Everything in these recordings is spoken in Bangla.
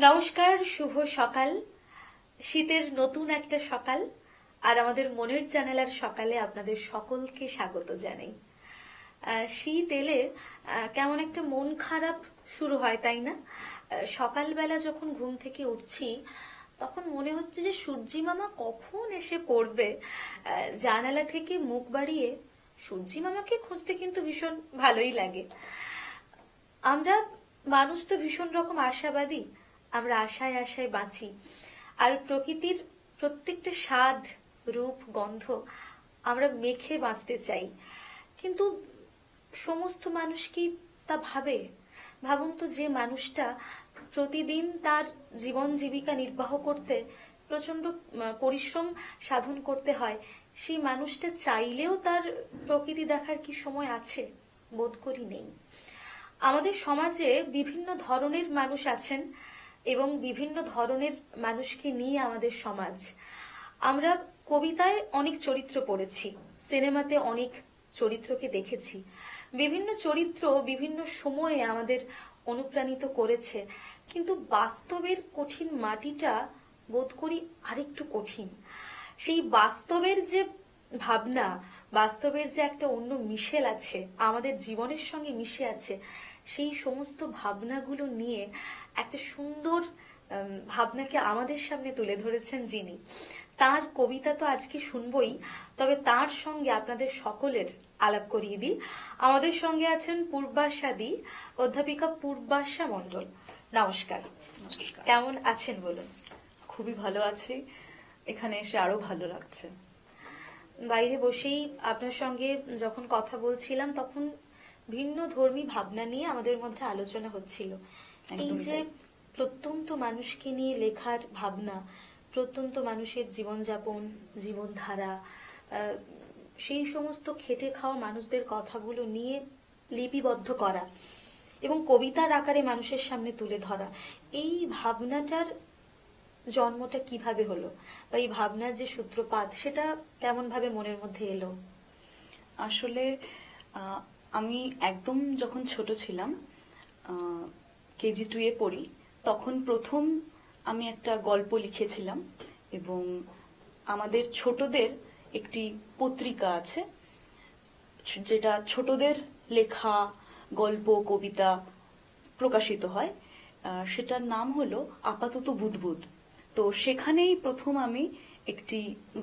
নমস্কার, শুভ সকাল। শীতের নতুন একটা সকাল আর আমাদের মনের জানালার সকালে আপনাদের সকলকে স্বাগত জানাই। শীত এলে কেমন একটা মন খারাপ শুরু হয়, তাই না? সকালবেলা যখন ঘুম থেকে উঠছি তখন মনে হচ্ছে যে সূর্যি মামা কখন এসে পড়বে। জানালা থেকে মুখ বাড়িয়ে সূর্যি মামাকে খুঁজতে কিন্তু ভীষণ ভালোই লাগে। আমরা মানুষ তো ভীষণ রকম আশাবাদী, আমরা আশায় আশায় বাঁচি আর প্রকৃতির প্রত্যেকটা স্বাদ, রূপ, গন্ধ আমরা মেখে বাঁচতে চাই। কিন্তু সমস্ত মানুষ কি তা ভাবে? ভাবুন তো, যে মানুষটা প্রতিদিন তার জীবন জীবিকা নির্বাহ করতে প্রচন্ড পরিশ্রম সাধন করতে হয়, সেই মানুষটা চাইলেও তার প্রকৃতি দেখার কি সময় আছে? বোধ করি নেই। আমাদের সমাজে বিভিন্ন ধরনের মানুষ আছেন এবং বিভিন্ন ধরনের মানুষকে নিয়ে আমাদের সমাজ। আমরা কবিতায় অনেক চরিত্র পড়েছি, সিনেমাতে অনেক চরিত্রকে দেখেছি। বিভিন্ন চরিত্র বিভিন্ন সময়ে আমাদের অনুপ্রাণিত করেছে, কিন্তু বাস্তবের কঠিন মাটিটা বোধ করি আরেকটু কঠিন। সেই বাস্তবের যে ভাবনা, বাস্তবের যে একটা অন্য মিশেল আছে, আমাদের জীবনের সঙ্গে মিশে আছে, সেই সমস্ত ভাবনাগুলো নিয়ে একটা সুন্দর ভাবনাকে আমাদের সামনে তুলে ধরেছেন যিনি। তার কবিতা তো আজকে শুনবই, তবে তার সঙ্গে আপনাদের সকলের আলাপ করিয়ে দিই। আমাদের সঙ্গে আছেন পূর্বাশা দি, অধ্যাপিকা পূর্বাশা মণ্ডল। নমস্কার। নমস্কার। কেমন আছেন বলুন? খুবই ভালো আছি, এখানে এসে আরো ভালো লাগছে। বাইরে বসেই আপনার সঙ্গে যখন কথা বলছিলাম তখন ভিন্ন ধর্মী ভাবনা নিয়ে আমাদের মধ্যে আলোচনা হচ্ছিল। এই যে প্রত্যন্ত মানুষকে নিয়ে লেখার ভাবনা, প্রত্যন্ত মানুষের জীবনযাপন, জীবনধারা, সেই সমস্ত খেটে খাওয়া মানুষদের কথাগুলো নিয়ে লিপিবদ্ধ করা এবং কবিতার আকারে মানুষের সামনে তুলে ধরা, এই ভাবনাটার জন্মটা কিভাবে হলো, বা এই ভাবনার যে সূত্রপাত সেটা কেমন ভাবে মনের মধ্যে এলো? আসলে আমি একদম যখন ছোট ছিলাম, কেজি 2 এ পড়ি, তখন প্রথম আমি একটা গল্প লিখেছিলাম এবং আমাদের ছোটদের একটি পত্রিকা আছে যেটা ছোটদের লেখা গল্প কবিতা প্রকাশিত হয়, সেটার নাম হলো আপাতত বুদবুদ। তো সেখানেই প্রথম আমি একটি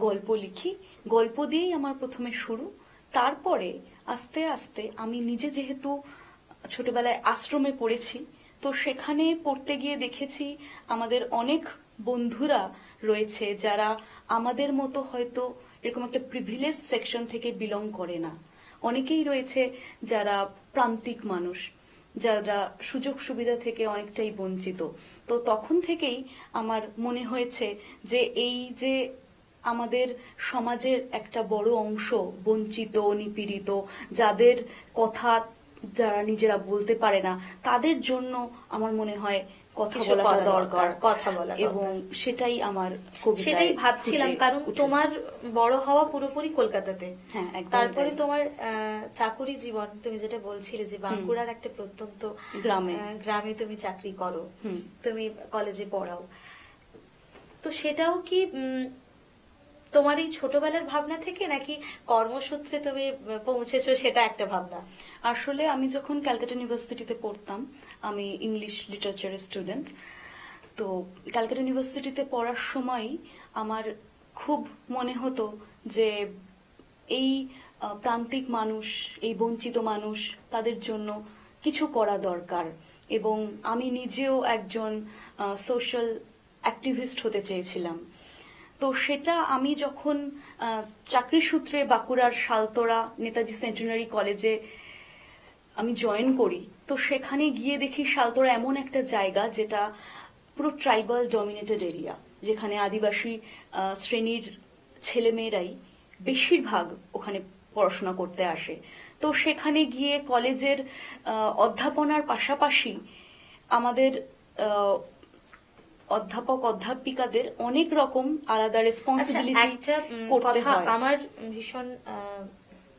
গল্প লিখি, গল্প দিয়েই আমার প্রথমে শুরু। তারপরে আস্তে আস্তে আমি নিজে যেহেতু ছোটবেলায় আশ্রমে পড়েছি, তো সেখানে পড়তে গিয়ে দেখেছি আমাদের অনেক বন্ধুরা রয়েছে যারা আমাদের মতো হয়তো এরকম একটা প্রিভিলেজ সেকশন থেকে বিলং করে না। অনেকেই রয়েছে যারা প্রান্তিক মানুষ, যারা সুযোগ সুবিধা থেকে অনেকটাই বঞ্চিত। তো তখন থেকেই আমার মনে হয়েছে যে এই যে আমাদের সমাজের একটা বড় অংশ বঞ্চিত, নিপীড়িত, যাদের কথা যারা নিজেরা বলতে পারে না, তাদের জন্য আমার মনে হয় কথা বলাটা দরকার, কথা বলা এবং সেটাই আমার কবিতায় সেটাই ভাবছিলাম। কারণ তোমার বড় হওয়া পুরোপুরি কলকাতাতে, হ্যাঁ, একদম। তারপরে তোমার চাকুরি জীবন, তুমি যেটা বলছিলে যে বাঁকুড়ার একটা প্রত্যন্ত গ্রামে তুমি চাকরি করো, তুমি কলেজে পড়াও, তো সেটাও কি তোমার এই ছোটবেলার ভাবনা থেকে নাকি কর্মসূত্রে তুমি পৌঁছেছো সেটা একটা ভাবনা? আসলে আমি যখন ক্যালকাটা ইউনিভার্সিটিতে পড়তাম, আমি ইংলিশ লিটারেচারের স্টুডেন্ট, তো ক্যালকাটা ইউনিভার্সিটিতে পড়ার সময় আমার খুব মনে হতো যে এই প্রান্তিক মানুষ, এই বঞ্চিত মানুষ, তাদের জন্য কিছু করা দরকার, এবং আমি নিজেও একজন সোশ্যাল অ্যাক্টিভিস্ট হতে চেয়েছিলাম। তো সেটা আমি যখন চাকরি সূত্রে বাঁকুড়ার শালতোড়া নেতাজি সেন্টিনারি কলেজে আমি জয়েন করি, তো সেখানে গিয়ে দেখি শালতোড়া এমন একটা জায়গা যেটা পুরো ট্রাইবাল ডমিনেটেড এরিয়া, যেখানে আদিবাসী শ্রেণীর ছেলেমেয়েরাই বেশিরভাগ ওখানে পড়াশোনা করতে আসে। তো সেখানে গিয়ে কলেজের অধ্যাপনার পাশাপাশি আমাদের অধ্যাপক অধ্যাপিকাদের অনেক রকম আলাদা রেসপন্সিবিলিটি করতে হয়। আমার ভীষণ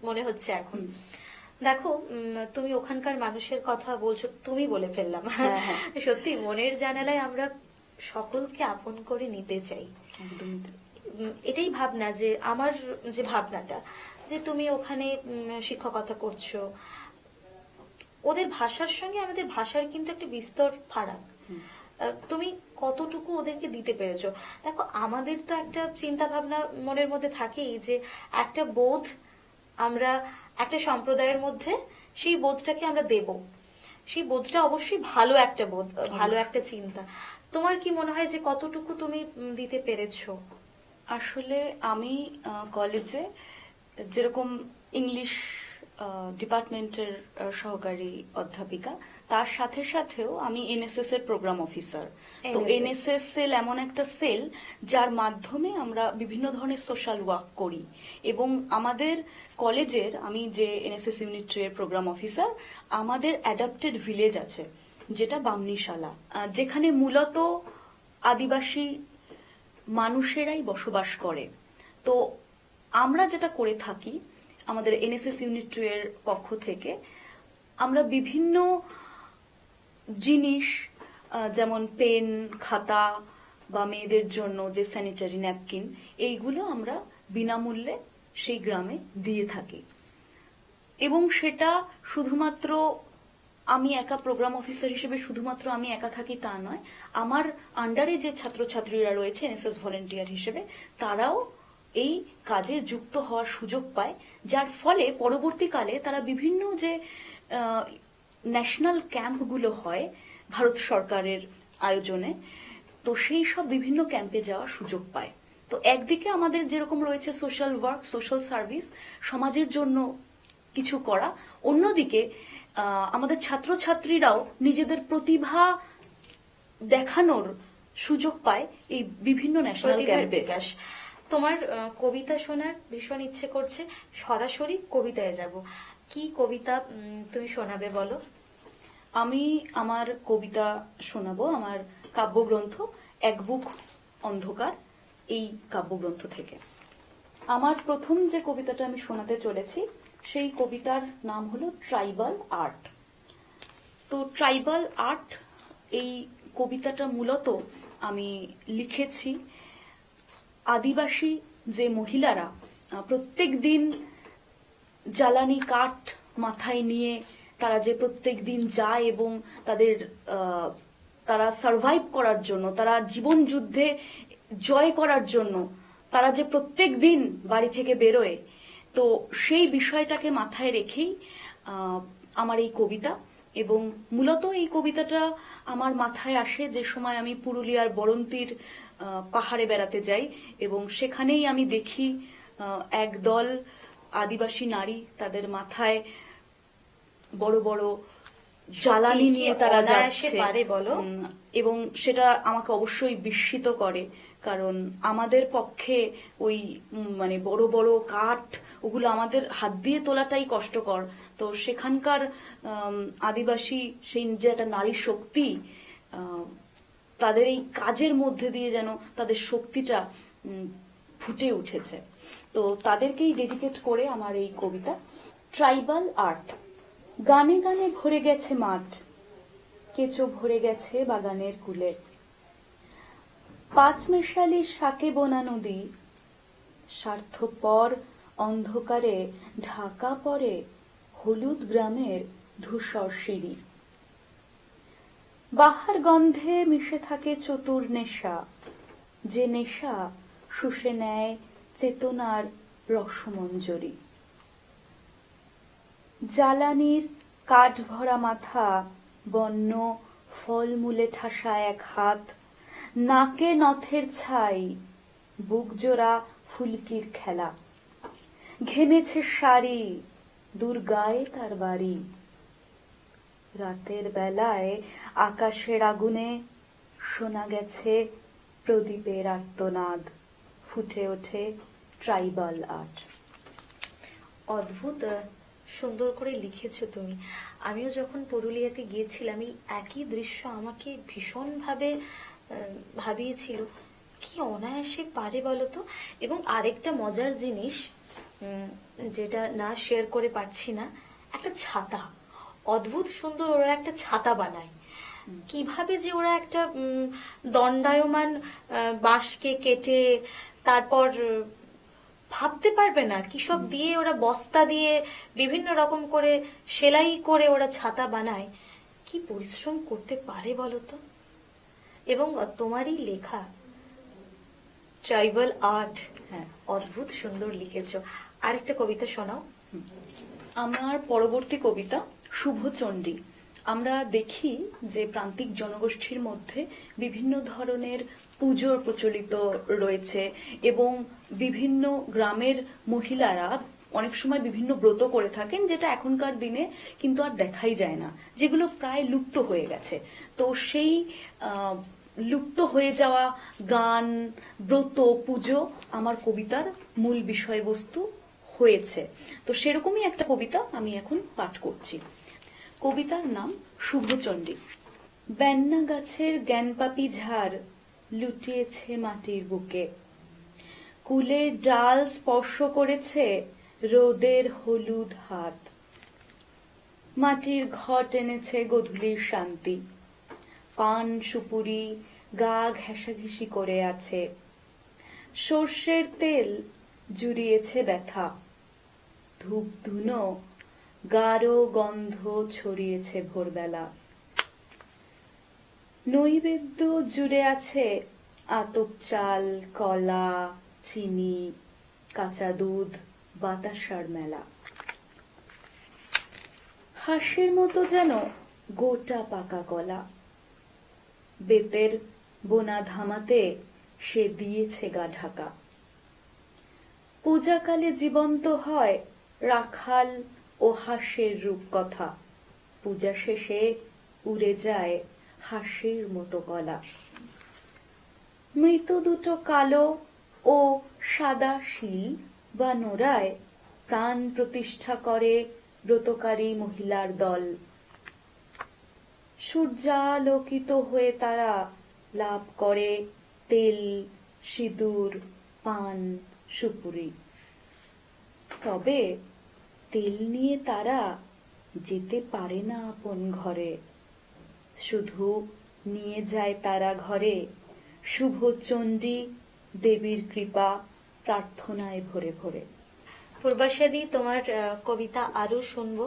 মনে হচ্ছে এখন, দেখো তুমি ওখানকার মানুষের কথা বলছো, তুমি বলে ফেললাম। সত্যি মনের জানালায় আমরা সকলকে আপন করে নিতে চাই। একদমই তাই। এটাই ভাবনা, যে আমার যে ভাবনাটা, যে তুমি ওখানে শিক্ষকতা করছো, ওদের ভাষার সঙ্গে আমাদের ভাষার কিন্তু একটা বিস্তর ফারাক। তুমি কতটুকু ওদেরকে দিতে পেরেছো? দেখো, আমাদের তো একটা চিন্তা ভাবনা মনের মধ্যে থাকেই, যে একটা বোধ আমরা একটা সম্প্রদায়ের মধ্যে, সেই বোধটাকে আমরা দেব। সেই বোধটা অবশ্যই ভালো একটা বোধ, ভালো একটা চিন্তা। তোমার কি মনে হয় যে কতটুকু তুমি দিতে পেরেছো? আসলে আমি কলেজে যেরকম ইংলিশ ডিপার্টমেন্টের সহকারী অধ্যাপিকা, তার সাথে সাথেও আমি এনএসএস এর প্রোগ্রাম অফিসার। তো NSS এনএসএস সেল এমন একটা সেল যার মাধ্যমে আমরা বিভিন্ন ধরনের সোশ্যাল ওয়ার্ক করি, এবং আমাদের কলেজের, আমি যে এনএসএস ইউনিট 3 এর প্রোগ্রাম অফিসার, আমাদের অ্যাডাপ্টেড ভিলেজ আছে যেটা বামনিশালা, যেখানে মূলত আদিবাসী মানুষেরাই বসবাস করে। তো আমরা যেটা করে থাকি আমাদের এনএসএস ইউনিট 2 এর পক্ষ থেকে, আমরা বিভিন্ন জিনিস, যেমন পেন, খাতা বা মেয়েদের জন্য যে স্যানিটারি ন্যাপকিন, এইগুলো আমরা বিনামূল্যে সেই গ্রামে দিয়ে থাকি। এবং সেটা শুধুমাত্র আমি একা প্রোগ্রাম অফিসার হিসেবে শুধুমাত্র আমি একা থাকি তা নয়, আমার আন্ডারে যে ছাত্রছাত্রীরা রয়েছে এনএসএস ভলেন্টিয়ার হিসেবে, তারাও এই কাজে যুক্ত হওয়ার সুযোগ পায়, যার ফলে পরবর্তীকালে তারা বিভিন্ন যে ন্যাশনাল ক্যাম্পগুলো হয় ভারত সরকারের আয়োজনে, তো সেই সব বিভিন্ন ক্যাম্পে যাওয়ার সুযোগ পায়। তো একদিকে আমাদের যেরকম রয়েছে সোশ্যাল ওয়ার্ক, সোশ্যাল সার্ভিস, সমাজের জন্য কিছু করা, অন্যদিকে আমাদের ছাত্রছাত্রীরাও নিজেদের প্রতিভা দেখানোর সুযোগ পায় এই বিভিন্ন ন্যাশনাল প্রতিভার ক্যাম্পে। বিকাশ। তোমার কবিতা শোনার ভীষণ ইচ্ছে করছে, সরাসরি কবিতায় যাব। কি কবিতা তুমি শোনাবে বলো? আমি আমার কবিতা শোনাবো আমার কাব্যগ্রন্থ এক বুক অন্ধকার, এই কাব্যগ্রন্থ থেকে। আমার প্রথম যে কবিতাটা আমি শোনাতে চলেছি সেই কবিতার নাম হলো ট্রাইবাল আর্ট। তো ট্রাইবাল আর্ট, এই কবিতাটা মূলত আমি লিখেছি আদিবাসী যে মহিলারা প্রত্যেক দিন জ্বালানি কাঠ মাথায় নিয়ে তারা যে প্রত্যেক দিন যায় এবং তারা সার্ভাইভ করার জন্য, তারা জীবন যুদ্ধে জয় করার জন্য তারা যে প্রত্যেক দিন বাড়ি থেকে বেরোয়, তো সেই বিষয়টাকে মাথায় রেখেই আমার এই কবিতা। এবং মূলত এই কবিতাটা আমার মাথায় আসে যে সময় আমি পুরুলিয়ার বরন্তির পাহাড়ে বেড়াতে যাই, এবং সেখানেই আমি দেখি একদল আদিবাসী নারী, তাদের মাথায় বড় বড় জ্বালানি নিয়ে তারা যাচ্ছে, এবং সেটা আমাকে অবশ্যই বিস্মিত করে, কারণ আমাদের পক্ষে ওই মানে বড় বড় কাঠ, ওগুলো আমাদের হাত দিয়ে তোলাটাই কষ্টকর। তো সেখানকার আদিবাসী সেই যে একটা নারী শক্তি, তাদের এই কাজের মধ্যে দিয়ে যেন তাদের শক্তিটা ফুটে উঠেছে। তো তাদেরকেই ডেডিকেট করে আমার এই কবিতা ট্রাইবাল আর্ট। গানে গানে ভরে গেছে মাঠ, কেঁচো ভরে গেছে বাগানের কুলে, পাঁচমেশালি শাকে বোনা নদী, স্বার্থপর অন্ধকারে ঢাকা পড়ে হলুদ গ্রামের ধূসর সিঁড়ি। বাহার গন্ধে মিশে থাকে চতুর নেশা, যে নেশা শুষে নেয় চেতনার রসমঞ্জরি। জ্বালানির কাঠ ভরা মাথা, বন্য ফলমূলে ঠাসা এক হাত, নাকে নথের ছাই, বুকজোড়া ফুলকির খেলা, ঘেমেছে শাড়ি, দুর্গায় তার বাড়ি। রাতের বেলায় আকাশের আগুনে শোনা গেছে প্রদীপের আর্তনাদ, ফুটে ওঠে ট্রাইবাল আর্ট। অদ্ভুত সুন্দর করে লিখেছো তুমি। আমিও যখন পুরুলিয়াতে গিয়েছিলাম, এই একই দৃশ্য আমাকে ভীষণভাবে ভাবিয়েছিল। কি অনায়াসে পারে বলতো। এবং আরেকটা মজার জিনিস, যেটা না শেয়ার করে পারছি না, একটা ছাতা। অদ্ভুত সুন্দর ওরা একটা ছাতা বানায়। কিভাবে যে ওরা একটা দণ্ডায়মান বাঁশকে কেটে তারপর ভাবতে পারবে না কি সব দিয়ে ওরা বস্তা দিয়ে বিভিন্ন রকম করে সেলাই করে ওরা ছাতা বানায়, কি পরিশ্রম করতে পারে বলতো। এবং তোমারই লেখা ট্রাইবাল আর্ট, হ্যাঁ। অদ্ভুত সুন্দর লিখেছো। আরেকটা কবিতা শোনাও। আমার পরবর্তী কবিতা শুভচণ্ডী। আমরা দেখি যে প্রান্তিক জনগোষ্ঠীর মধ্যে বিভিন্ন ধরনের পুজোর প্রচলিত রয়েছে এবং বিভিন্ন গ্রামের মহিলারা অনেক সময় বিভিন্ন ব্রত করে থাকেন, যেটা এখনকার দিনে কিন্তু আর দেখাই যায় না, যেগুলো প্রায় লুপ্ত হয়ে গেছে। তো সেই লুপ্ত হয়ে যাওয়া গান, ব্রত, পুজো আমার কবিতার মূল বিষয়বস্তু হয়েছে। তো সেরকমই একটা কবিতা আমি এখন পাঠ করছি। কবিতার নাম শুভচণ্ডী। বেন্না গাছের জ্ঞানপাপী ঝাড় লুটিয়েছে মাটির বুকে, কুলের ডাল স্পর্শ করেছে রোদের হলুদ হাত, মাটির ঘট এনেছে গধূলির শান্তি, পান সুপুরি গা ঘেঁষাঘেঁষি করে আছে, সর্ষের তেল জুড়িয়েছে ব্যথা, ধূপ ধুনো গাঢ় গন্ধ ছড়িয়েছে ভোরবেলা, নৈবেদ্য জুড়ে আছে আতপ চাল, কলা, চিনি, কাঁচা দুধ, বাতাসার মেলা। হাঁসের মতো যেন গোটা পাকা কলা, বেতের বোনা ধামাতে সে দিয়েছে গা ঢাকা। পূজাকালে জীবন্ত হয় রাখাল ও হাঁসের রূপকথা, পূজা শেষে উড়ে যায় হাঁসের মতো গলা। মৃত দুটো কালো ও সাদা শিল বা নোড়ায় প্রাণ প্রতিষ্ঠা করে ব্রতকারী মহিলার দল। সূর্যালোকিত হয়ে তারা লাভ করে তেল, সিঁদুর, পান, সুপুরি। তবে তেল নিয়ে তারা যেতে পারে না আপন ঘরে, শুধু নিয়ে যায় তারা ঘরে শুভচণ্ডী দেবীর কৃপা প্রার্থনায় ভরে ভরে। পূর্বাশাদি, তোমার কবিতা আরো শুনবো।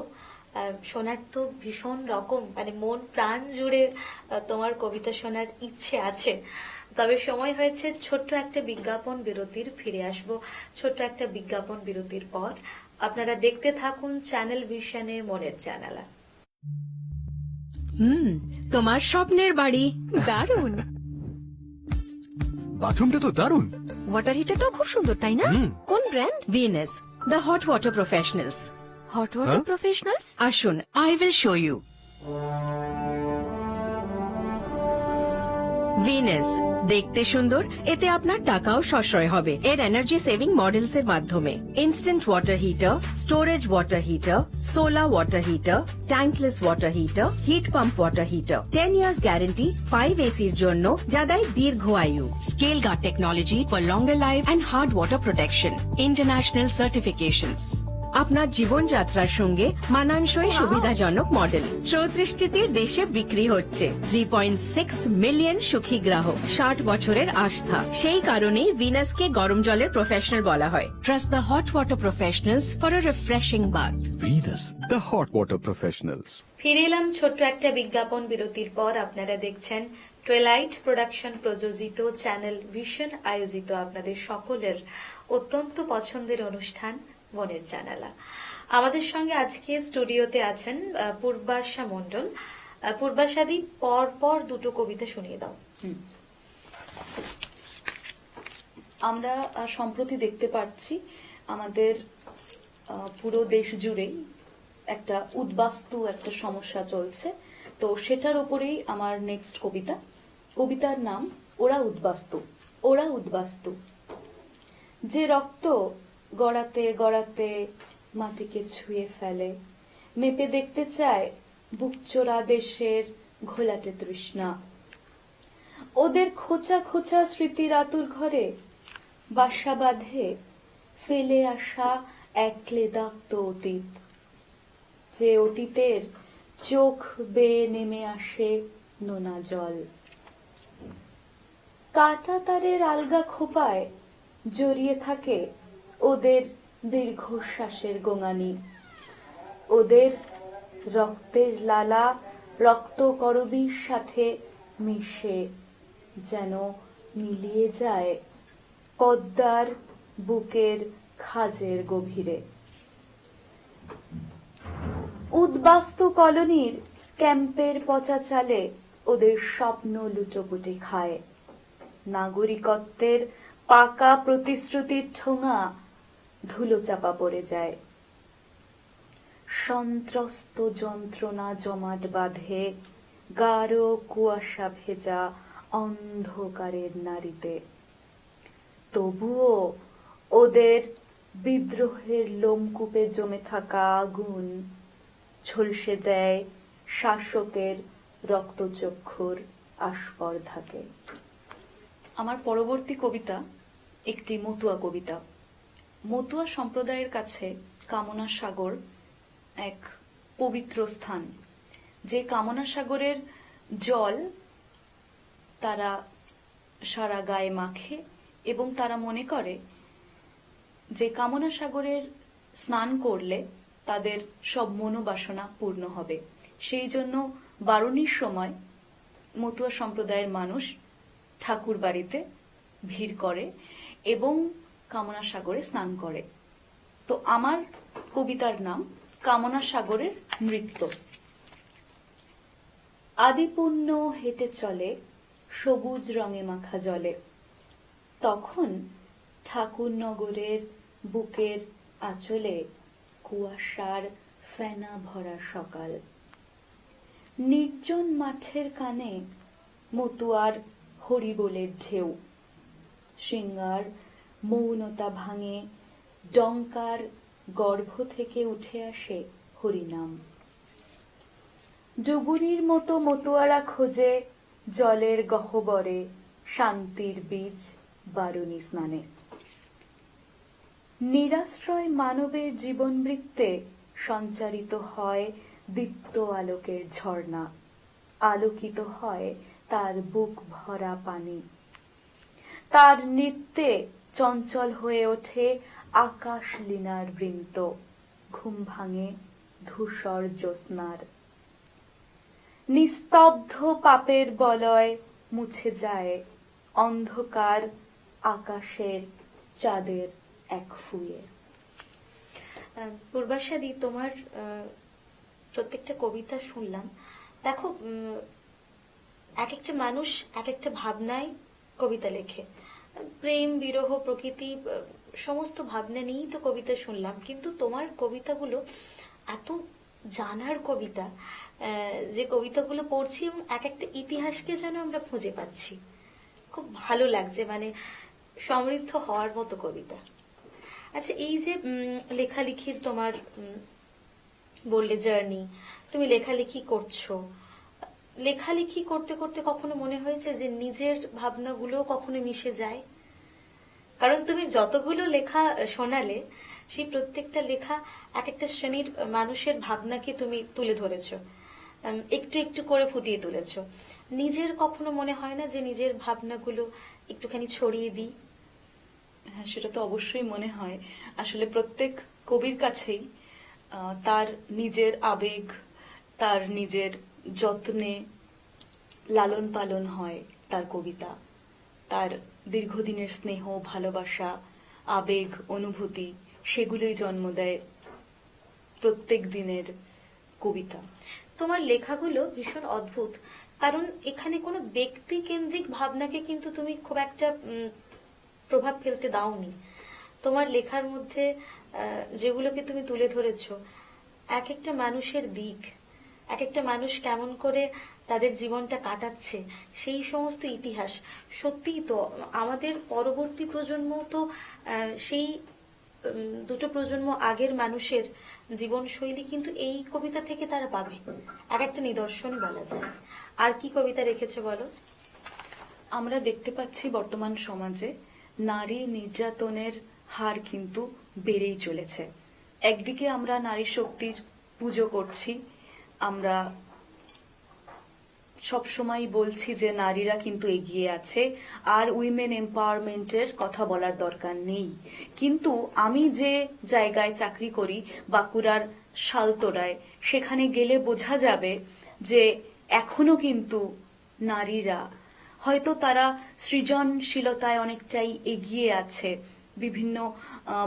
শোনার তো ভীষণ রকম মানে মন প্রাণ জুড়ে তোমার কবিতা শোনার ইচ্ছে আছে। তবে সময় হয়েছে ছোট্ট একটা বিজ্ঞাপন বিরতির। ফিরে আসব ছোট্ট একটা বিজ্ঞাপন বিরতির পর। আপনারা দেখতে থাকুন চ্যানেল ভিশনে মনের জানালা। তোমার স্বপ্নের বাড়ি দারুণ। বাথরুমটা তো দারুণ। ওয়াটার হিটারটাও খুব সুন্দর, তাই না? কোন brand? Venus, the hot water professionals. Hot water professionals. আসুন, I will show you. Venus দেখতে সুন্দর, এতে আপনার টাকাও সাশ্রয় হবে। এর এনার্জি সেভিং মডেলস এর মাধ্যমে instant water heater, storage water heater, solar water heater, tankless water heater, heat pump water heater, 10 years guarantee, 5 এসির জন্য যা দেয় দীর্ঘ আয়ু। Scale guard technology for longer life and hard water protection, international certifications. আপনার জীবনযাত্রার সঙ্গে মানানসই সুবিধাজনক মডেল 34টি দেশে বিক্রি হচ্ছে। 3.6 মিলিয়ন সুখী গ্রাহক, 60 বছরের আস্থা। সেই কারণেই ভিনাসকে গরম জলের প্রফেশনাল বলা হয়। Trust the hot water professionals for a refreshing bath. Venus, the hot water professionals. ফিরে এলাম ছোট্ট একটা বিজ্ঞাপন বিরতির পর। আপনারা দেখছেন টুয়েলাইট প্রোডাকশন প্রযোজিত, চ্যানেল ভিশন আয়োজিত আপনাদের সকলের অত্যন্ত পছন্দের অনুষ্ঠান মনের জানালা। আমাদের সঙ্গে আজকে স্টুডিওতে আছেন পূর্বাশা মণ্ডল। পূর্বাশাদি, পর পর দুটো কবিতা শুনিয়ে দাও। আমরা সম্প্রতি দেখতে পাচ্ছি আমাদের পুরো দেশ জুড়েই একটা উদ্বাস্তু একটা সমস্যা চলছে। তো সেটার উপরেই আমার নেক্সট কবিতা। কবিতার নাম ওরা উদ্বাস্তু। ওরা উদ্বাস্তু। যে রক্ত গড়াতে গড়াতে মাটিকে ছুঁয়ে ফেলে, মেপে দেখতে চায় বুকচোরা দেশের ঘোলাটে তৃষ্ণা। ওদের খোঁচা খোঁচা স্মৃতির আতুর ঘরে বাসা বাঁধে ফেলে আসা এক ক্লেদাক্ত অতীত, যে অতীতের চোখ বেয়ে নেমে আসে নোনা জল। কাটা তারের আলগা খোপায় জড়িয়ে থাকে ওদের দীর্ঘশ্বাসের গোঙানি। ওদের রক্তের লালা রক্ত করবীর সাথে মিশে যেন মিলিয়ে যায় পদ্মার বুকের খাজের গভীরে। উদ্বাস্তু কলোনির ক্যাম্পের পচা চালে ওদের স্বপ্ন লুটোপুটি খায়। নাগরিকত্বের পাকা প্রতিশ্রুতির ঠোঙা ধুলো চাপা পড়ে যায়। সন্ত্রস্ত যন্ত্রণা জমাট বাঁধে গাঢ় কুয়াশা ভেজা অন্ধকারের নারীতে। তবুও ওদের বিদ্রোহের লোমকূপে জমে থাকা আগুন ঝলসে দেয় শাসকের রক্তচক্ষুর আস্পর্ধাকে। আমার পরবর্তী কবিতা একটি মতুয়া কবিতা। মতুয়া সম্প্রদায়ের কাছে কামনা সাগর এক পবিত্র স্থান, যে কামনা সাগরের জল তারা সারা গায়ে মাখে এবং তারা মনে করে যে কামনা সাগরের স্নান করলে তাদের সব মনোবাসনা পূর্ণ হবে। সেই জন্য বারুণীর সময় মতুয়া সম্প্রদায়ের মানুষ ঠাকুর বাড়িতে ভিড় করে এবং কামনা সাগরে স্নান করে। তো আমার কবিতার নাম কামনা সাগরের নৃত্য। আদিপুণ্য হেঁটে চলে সবুজ রঙে মাখা জলে, তখন ঠাকুরনগরের বুকের আঁচলে কুয়াশার ফেনা ভরা সকাল। নির্জন মাঠের কানে মতুয়ার হরিবোলের ঢেউ, শৃঙ্গার মৌনতা ভাঙে ডঙ্কার গর্ভ থেকে উঠে আসে হরিনাম। ডুবুরির মতো মতুয়ারা খোঁজে জলের গহ্বরে শান্তির বীজ বারুণী স্নানে। নিরাশ্রয় মানবের জীবনবৃত্তে সঞ্চারিত হয় দীপ্ত আলোকের ঝর্ণা, আলোকিত হয় তার বুক ভরা পানি। তার নৃত্যে চঞ্চল হয়ে ওঠে আকাশ লীনার বৃন্ত, ঘুম ভাঙে ধূসর জ্যোৎস্নার। নিস্তব্ধ পাপের বলয় মুছে যায় অন্ধকার আকাশের চাঁদের এক ফুয়ে। পূর্বাশাদি, তোমার প্রত্যেকটা কবিতা শুনলাম। দেখো, এক একটা মানুষ এক একটা ভাবনায় কবিতা লেখে। প্রেম, বিরহ, প্রকৃতি সমস্ত ভাবনা নিয়েই তো কবিতা শুনলাম, কিন্তু তোমার কবিতাগুলো এত জানার কবিতা, যে কবিতাগুলো পড়ছি এবং এক একটা ইতিহাসকে যেন আমরা খুঁজে পাচ্ছি। খুব ভালো লাগছে, মানে সমৃদ্ধ হওয়ার মতো কবিতা। আচ্ছা, এই যে লেখালেখির তোমার বললে জার্নি, তুমি লেখালেখি করছো, লেখালেখি করতে করতে কখনো মনে হয়েছে যে নিজের ভাবনাগুলো কখনো মিশে যায়? কারণ তুমি যতগুলো লেখা শোনালে, সেই প্রত্যেকটা লেখা এক একটা শ্রেণীর মানুষের ভাবনাকে তুমি তুলে ধরেছো, একটু একটু করে ফুটিয়ে তুলেছো। নিজের কখনো মনে হয় না যে নিজের ভাবনাগুলো একটুখানি ছড়িয়ে দিই? হ্যাঁ, সেটা তো অবশ্যই মনে হয়। আসলে প্রত্যেক কবির কাছেই তার নিজের আবেগ, তার নিজের যত্নে লালন পালন হয় তার কবিতা। তার দীর্ঘদিনের স্নেহ, ভালোবাসা, আবেগ, অনুভূতি, সেগুলোই জন্ম দেয় প্রত্যেক দিনের কবিতা। তোমার লেখাগুলো ভীষণ অদ্ভুত, কারণ এখানে কোনো ব্যক্তি কেন্দ্রিক ভাবনাকে কিন্তু তুমি খুব একটা প্রভাব ফেলতে দাওনি। তোমার লেখার মধ্যে যেগুলোকে তুমি তুলে ধরেছো, এক একটা মানুষের দিক, এক একটা মানুষ কেমন করে তাদের জীবনটা কাটাচ্ছে, সেই সমস্ত ইতিহাস। সত্যিই তো আমাদের পরবর্তী প্রজন্ম তো সেই দুটো প্রজন্ম আগের মানুষের জীবনশৈলী কিন্তু এই কবিতা থেকে তারা পাবে, এক একটা নিদর্শন বলা যায়। আর কি কবিতা রেখেছো বলো? আমরা দেখতে পাচ্ছি বর্তমান সমাজে নারী নির্যাতনের হার কিন্তু বেড়েই চলেছে। একদিকে আমরা নারী শক্তির পুজো করছি, আমরা সব সময় বলছি যে নারীরা কিন্তু এগিয়ে আছে, আর উইমেন এম্পাওয়ারমেন্টের কথা বলার দরকার নেই। কিন্তু আমি যে জায়গায় চাকরি করি, বাঁকুড়ার শালতোড়ায়, সেখানে গেলে বোঝা যাবে যে এখনো কিন্তু নারীরা হয়তো তারা সৃজনশীলতায় অনেকটাই এগিয়ে আছে। বিভিন্ন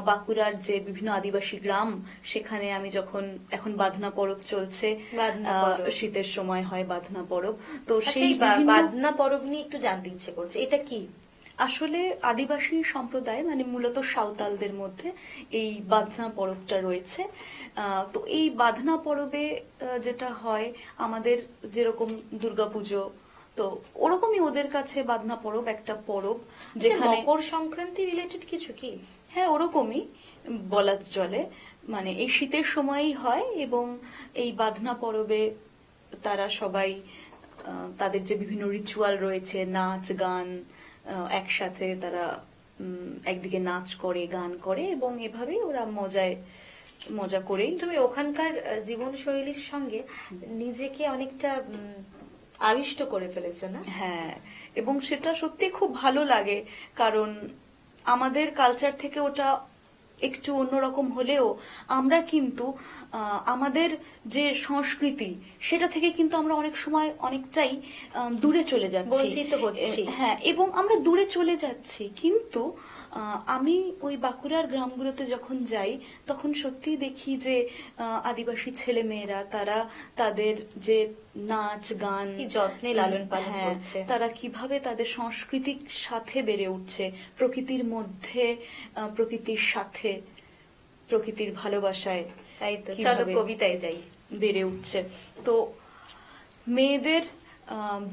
বাঁকুড়ার যে বিভিন্ন আদিবাসী গ্রাম, সেখানে আমি যখন, এখন বাঁধনা পরব চলছে, বাঁধনা পরব। শীতের সময় হয় বাঁধনা পরব, তো আচ্ছা, সেই এই বিভিন্ন বাদনা পরব নিয়ে একটু জানতে ইচ্ছে করছে, এটা কি? আসলে আদিবাসী সম্প্রদায় মানে মূলত সাঁওতালদের মধ্যে এই বাঁধনা পরবটা রয়েছে। তো এই বাঁধনা পরবে যেটা হয়, আমাদের যেরকম দুর্গাপুজো, তো ওরকমই ওদের কাছে বাঁধনা পরব একটা পরব, আচ্ছা, যেখানে মকর সংক্রান্তি রিলেটেড কিছু কি? হ্যাঁ ওরকমই বলা চলে, মানে এই শীতের সময়ই হয়। এবং এই বাঁধনা পরবে তারা সবাই তাদের যে বিভিন্ন রিচুয়াল রয়েছে, নাচ গান, একসাথে তারা একদিকে নাচ করে, গান করে, এবং এভাবেই ওরা মজা করেই। তুমি ওখানকার জীবনশৈলীর সঙ্গে নিজেকে অনেকটা আবিষ্ট করে ফেলেছো না? হ্যাঁ, এবং সেটা সত্যি খুব ভালো লাগে, কারণ আমাদের কালচার থেকে ওটা একটু অন্যরকম হলেও আমরা কিন্তু আমাদের যে সংস্কৃতি, সেটা থেকে কিন্তু আমরা অনেক সময় অনেকটাই দূরে চলে যাচ্ছি, বঞ্চিত হচ্ছি। হ্যাঁ, এবং আমরা দূরে চলে যাচ্ছি। কিন্তু আমি ওই বাঁকুড়ার গ্রামগুলোতে যখন যাই, তখন সত্যি দেখি যে আদিবাসী ছেলে মেয়েরা তারা তাদের যে নাচ গান, কি যত্নে লালন পালন হ্যাঁ, করছে। তারা কিভাবে তাদের সংস্কৃতির সাথে বেড়ে উঠছে, প্রকৃতির মধ্যে, প্রকৃতির সাথে, প্রকৃতির ভালোবাসায়, তাই তো, চলো কিভাবে কবিতায় যাই। বেড়ে উঠছে। তো মেয়েদের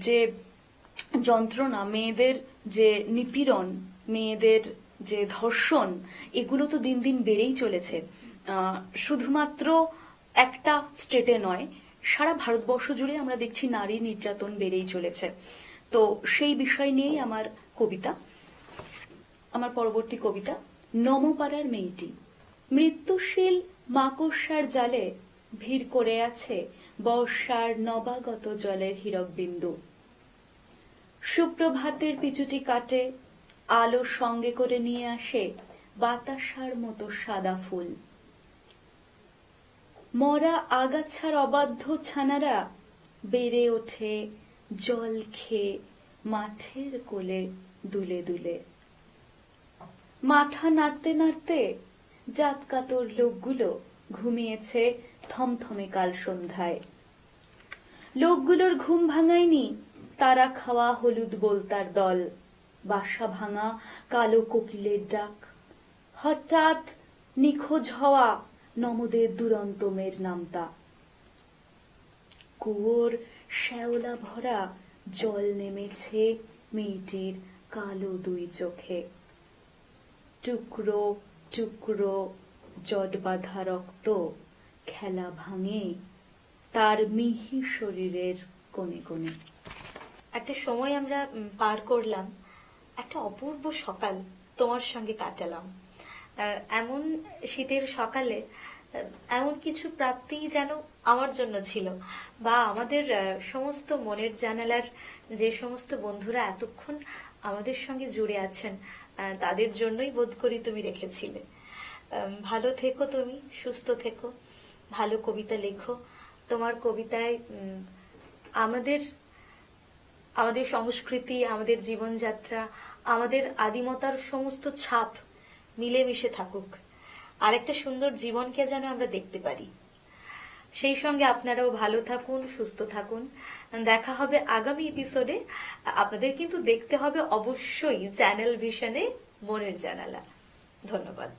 যে যন্ত্রণা, মেয়েদের যে নিপীড়ন, মেয়েদের যে ধর্ষণ, এগুলো তো দিন দিন বেড়েই চলেছে। শুধুমাত্র একটা স্টেটে নয়, সারা ভারতবর্ষ জুড়ে আমরা দেখছি নারী নির্যাতন বেড়েই চলেছে। তো সেই বিষয় নিয়েই আমার কবিতা, আমার পরবর্তী কবিতা। নমপাড়ার মেয়েটি। মৃত্যুশীল মাকড়সার জালে ভিড় করে আছে বর্ষার নবাগত জলের হীরক বিন্দু। সুপ্রভাতের পিছুটি কাটে, আলো সঙ্গে করে নিয়ে আসে বাতাসার মতো সাদা ফুল। মরা আগাছার অবাধ্য ছানারা বেড়ে ওঠে জল খেয়ে মাঠের কোলে দুলে দুলে। মাথা নাড়তে নাড়তে জাতকাতর লোকগুলো ঘুমিয়েছে থমথমে কাল সন্ধ্যায়। লোকগুলোর ঘুম ভাঙায়নি তারা খাওয়া হলুদ বোলতার দল, বাসা ভাঙা কালো কোকিলের ডাক, হঠাৎ নিখোঁজ হওয়া নমদের দুরন্ত মেয়ের নামতা। কুয়োর শ্যাওলা ভরা জল নেমেছে মেয়েটির কালো দুই চোখে। টুকরো টুকরো জট বাঁধা রক্ত খেলা ভাঙে তার মিহি শরীরের কোণে কোণে। একটা সময় আমরা পার করলাম, একটা অপূর্ব সকাল তোমার সঙ্গে কাটালাম। এমন শীতের সকালে এমন কিছু প্রাপ্তি যেন আমার জন্য ছিল, বা আমাদের সমস্ত মনের জানালার যে সমস্ত বন্ধুরা এতক্ষণ আমাদের সঙ্গে জুড়ে আছেন, তাদের জন্যই বোধ করি তুমি রেখেছিলে। ভালো থেকো, তুমি সুস্থ থেকো, ভালো কবিতা লেখো। তোমার কবিতায় আমাদের আমাদের সংস্কৃতি, আমাদের জীবনযাত্রা, আমাদের আদিমতার সমস্ত ছাপ মিলেমিশে থাকুক, আর একটা সুন্দর জীবনকে যেন আমরা দেখতে পারি। সেই সঙ্গে আপনারাও ভালো থাকুন, সুস্থ থাকুন। দেখা হবে আগামী এপিসোডে। আপনাদের কিন্তু দেখতে হবে অবশ্যই চ্যানেল ভিশনে মনের জানালা। ধন্যবাদ।